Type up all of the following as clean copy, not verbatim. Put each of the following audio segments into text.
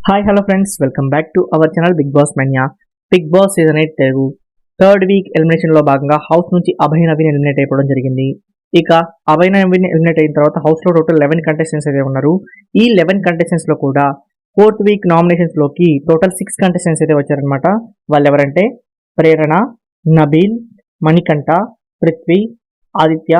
Hi hello friends, welcome back to our channel Bigg Boss Manya. Bigg Boss season 8 Telugu third week ఎలిమినేషన్లో భాగంగా house నుంచి Abhay Naveen eliminate అయిపోవడం జరిగింది. ఇక అభయ్ నవీన్ ఎలిమినేట్ అయిన తర్వాత హౌస్లో టోటల్ 11 కంటెస్టెంట్స్ అయితే ఉన్నారు. ఈ 11 కంటెస్టెంట్స్లో కూడా ఫోర్త్ వీక్ నామినేషన్స్లోకి టోటల్ 6 కంటెస్టెంట్స్ అయితే వచ్చారనమాట. వాళ్ళు ఎవరంటే ప్రేరణ, నబీల్, మణికంఠ, పృథ్వీ, ఆదిత్య,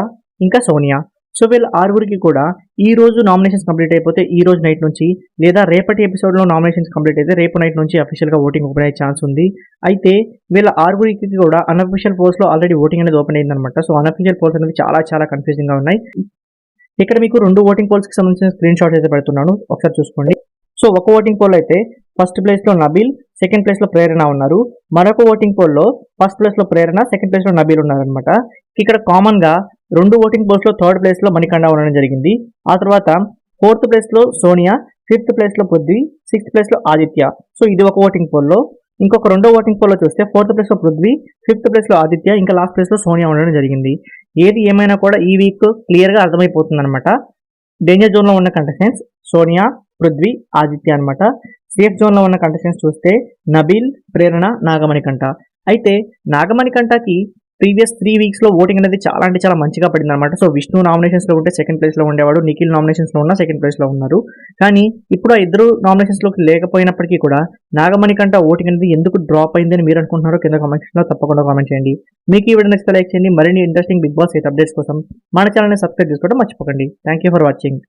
ఇంకా సోనియా. సో వీళ్ళ ఆరుగురికి కూడా ఈ రోజు నామినేషన్స్ కంప్లీట్ అయిపోతే ఈ రోజు నైట్ నుంచి, లేదా రేపటి ఎపిసోడ్లో నామినేషన్స్ కంప్లీట్ అయితే రేపు నైట్ నుంచి అఫీషియల్గా ఓటింగ్ ఓపెన్ అయ్యే ఛాన్స్ ఉంది. అయితే వీళ్ళ ఆరుగురికి కూడా అన్అఫీషియల్ పోల్స్లో ఆల్రెడీ ఓటింగ్ అనేది ఓపెన్ అయిందనమాట. సో అన్అఫీషియల్ పోల్స్ అనేవి చాలా కన్ఫ్యూజింగ్గా ఉన్నాయి. ఇక్కడ మీకు 2 ఓటింగ్ పోల్స్కి సంబంధించిన స్క్రీన్ షాట్స్ అయితే పెడుతున్నాను, ఒకసారి చూసుకోండి. సో ఒక ఓటింగ్ పోల్ అయితే ఫస్ట్ ప్లేస్లో నబీల్, సెకండ్ ప్లేస్లో ప్రేరణ ఉన్నారు. మరొక ఓటింగ్ పోల్లో ఫస్ట్ ప్లేస్లో ప్రేరణ, సెకండ్ ప్లేస్లో నబీల్ ఉన్నారనమాట. ఇక్కడ కామన్గా 2 ఓటింగ్ పోల్స్లో థర్డ్ ప్లేస్లో మణికంఠ ఉండడం జరిగింది. ఆ తర్వాత ఫోర్త్ ప్లేస్లో సోనియా, ఫిఫ్త్ ప్లేస్లో పృథ్వీ, సిక్స్త్ ప్లేస్లో ఆదిత్య. సో ఇది ఒక ఓటింగ్ పోల్లో. ఇంకొక 2వ ఓటింగ్ పోల్లో చూస్తే ఫోర్త్ ప్లేస్లో పృథ్వీ, ఫిఫ్త్ ప్లేస్లో ఆదిత్య, ఇంకా లాస్ట్ ప్లేస్లో సోనియా ఉండడం జరిగింది. ఏది ఏమైనా కూడా ఈ వీక్ క్లియర్గా అర్థమైపోతుంది అనమాట. డేంజర్ జోన్లో ఉన్న కంటెస్టెంట్స్ సోనియా, పృథ్వీ, ఆదిత్య అనమాట. సేఫ్ జోన్లో ఉన్న కంటెస్టెంట్స్ చూస్తే నబీల్, ప్రేరణ, నాగమణికంఠ. అయితే నాగమణికంఠకి ప్రీవియస్ 3 వీక్స్లో ఓటింగ్ అనేది చాలా మంచిగా పడింది అనమాట. సో విష్ణు నామినేషన్స్లో ఉంటే సెకండ్ ప్లేస్లో ఉండేవాడు, నిఖిల్ నామినేషన్స్లో ఉన్న సెకండ్ ప్లేస్లో ఉన్నారు. కానీ ఇప్పుడు ఆ ఇద్దరు నామినేషన్స్లోకి లేకపోయినప్పటికీ కూడా నాగమణికంఠ ఓటింగ్ అనేది ఎందుకు డ్రాప్ అయిందని మీరు అనుకుంటున్నారో కింద కామెంట్ సెక్షన్లో తప్పకుండా కామెంట్ చేయండి. మీకు ఈ వీడియో నచ్చితే లైక్ చేయండి. మరిన్ని ఇంట్రెస్టింగ్ బిగ్ బాస్ 8 అప్డేట్స్ కోసం మన ఛానల్ని సబ్స్క్రైబ్ చేసుకోవడం మర్చిపోకండి. Thank you for watching.